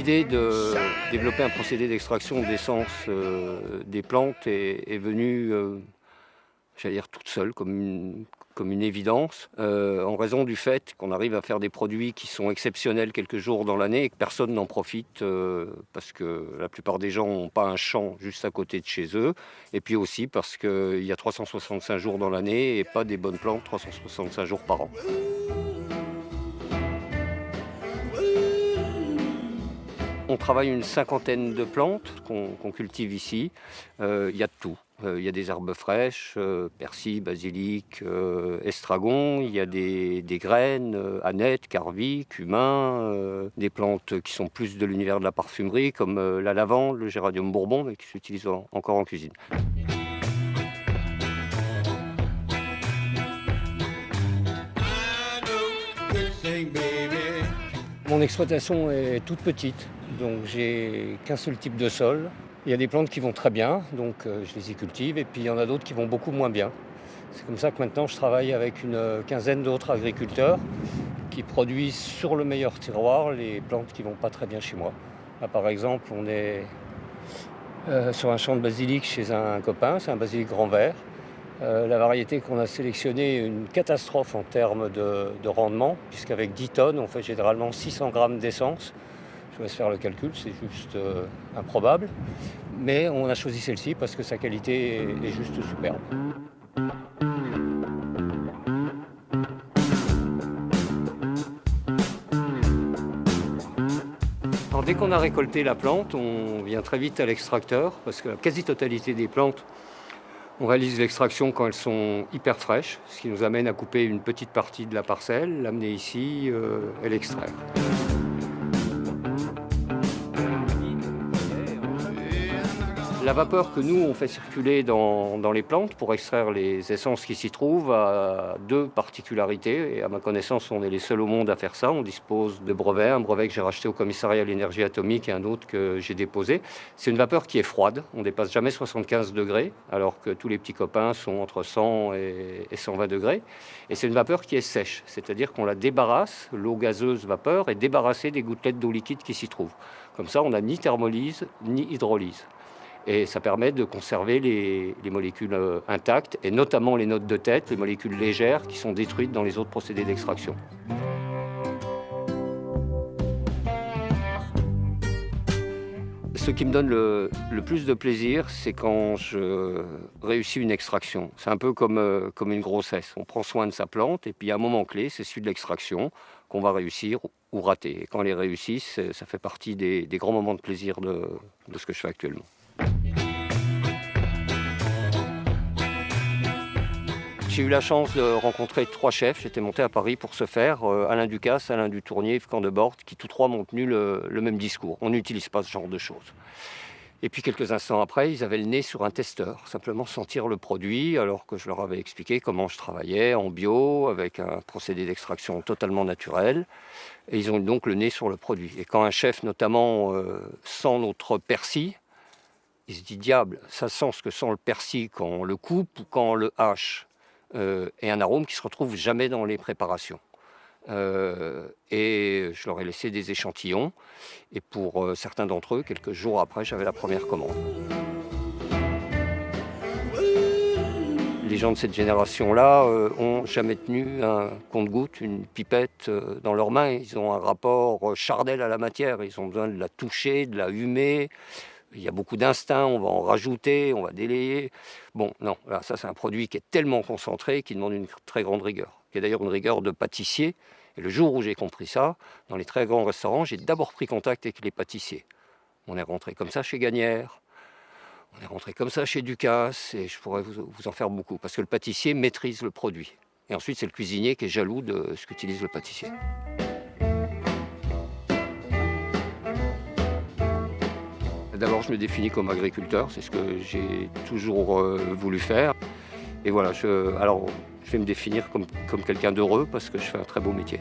L'idée de développer un procédé d'extraction d'essence des plantes est venue, j'allais dire toute seule, comme une évidence, en raison du fait qu'on arrive à faire des produits qui sont exceptionnels quelques jours dans l'année et que personne n'en profite parce que la plupart des gens n'ont pas un champ juste à côté de chez eux, et puis aussi parce qu'il y a 365 jours dans l'année et pas des bonnes plantes 365 jours par an. On travaille une cinquantaine de plantes qu'on cultive ici. Il y a de tout. Il y a des herbes fraîches, persil, basilic, estragon. Il y a des graines, aneth, carvi, cumin. Des plantes qui sont plus de l'univers de la parfumerie, comme la lavande, le géranium bourbon, mais qui s'utilisent encore en cuisine. Mon exploitation est toute petite, donc j'ai qu'un seul type de sol. Il y a des plantes qui vont très bien, donc je les y cultive, et puis il y en a d'autres qui vont beaucoup moins bien. C'est comme ça que maintenant je travaille avec une quinzaine d'autres agriculteurs qui produisent sur le meilleur tiroir les plantes qui vont pas très bien chez moi. Là, par exemple, on est sur un champ de basilic chez un copain, c'est un basilic grand vert. La variété qu'on a sélectionnée est une catastrophe en termes de rendement, puisqu'avec 10 tonnes, on fait généralement 600 grammes d'essence. Je vous laisse faire le calcul, c'est juste improbable. Mais on a choisi celle-ci parce que sa qualité est juste superbe. Alors, dès qu'on a récolté la plante, on vient très vite à l'extracteur, parce que la quasi-totalité des plantes, on réalise l'extraction quand elles sont hyper fraîches, ce qui nous amène à couper une petite partie de la parcelle, l'amener ici et l'extraire. La vapeur que nous, on fait circuler dans les plantes pour extraire les essences qui s'y trouvent a deux particularités. Et à ma connaissance, on est les seuls au monde à faire ça. On dispose de brevets, un brevet que j'ai racheté au commissariat à l'énergie atomique et un autre que j'ai déposé. C'est une vapeur qui est froide. On ne dépasse jamais 75 degrés, alors que tous les petits copains sont entre 100 et 120 degrés. Et c'est une vapeur qui est sèche, c'est-à-dire qu'on la débarrasse, l'eau gazeuse vapeur est débarrassée des gouttelettes d'eau liquide qui s'y trouvent. Comme ça, on n'a ni thermolyse ni hydrolyse. Et ça permet de conserver les molécules intactes, et notamment les notes de tête, les molécules légères qui sont détruites dans les autres procédés d'extraction. Ce qui me donne le plus de plaisir, c'est quand je réussis une extraction. C'est un peu comme une grossesse. On prend soin de sa plante, et puis il y a un moment clé, c'est celui de l'extraction, qu'on va réussir ou rater. Et quand on les réussit, ça fait partie des grands moments de plaisir de ce que je fais actuellement. J'ai eu la chance de rencontrer 3 chefs. J'étais monté à Paris pour ce faire. Alain Ducasse, Alain Dutournier, Yves Candebord, qui tous trois m'ont tenu le même discours. On n'utilise pas ce genre de choses. Et puis quelques instants après, ils avaient le nez sur un testeur, simplement sentir le produit, alors que je leur avais expliqué comment je travaillais en bio, avec un procédé d'extraction totalement naturel. Et ils ont donc le nez sur le produit. Et quand un chef, notamment, sent notre persil, il se dit, diable, ça sent ce que sent le persil quand on le coupe ou quand on le hache. Et un arôme qui ne se retrouve jamais dans les préparations. Et je leur ai laissé des échantillons. Et pour certains d'entre eux, quelques jours après, j'avais la première commande. Les gens de cette génération-là ont jamais tenu un compte-gouttes, une pipette dans leurs mains. Ils ont un rapport charnel à la matière. Ils ont besoin de la toucher, de la humer. Il y a beaucoup d'instinct, on va en rajouter, on va délayer. Bon, non, là, ça c'est un produit qui est tellement concentré qu'il demande une très grande rigueur. Qui est d'ailleurs une rigueur de pâtissier. Et le jour où j'ai compris ça, dans les très grands restaurants, j'ai d'abord pris contact avec les pâtissiers. On est rentré comme ça chez Gagnère, on est rentré comme ça chez Ducasse, et je pourrais vous en faire beaucoup, parce que le pâtissier maîtrise le produit. Et ensuite, c'est le cuisinier qui est jaloux de ce qu'utilise le pâtissier. D'abord, je me définis comme agriculteur, c'est ce que j'ai toujours voulu faire. Et voilà, je vais me définir comme quelqu'un d'heureux parce que je fais un très beau métier.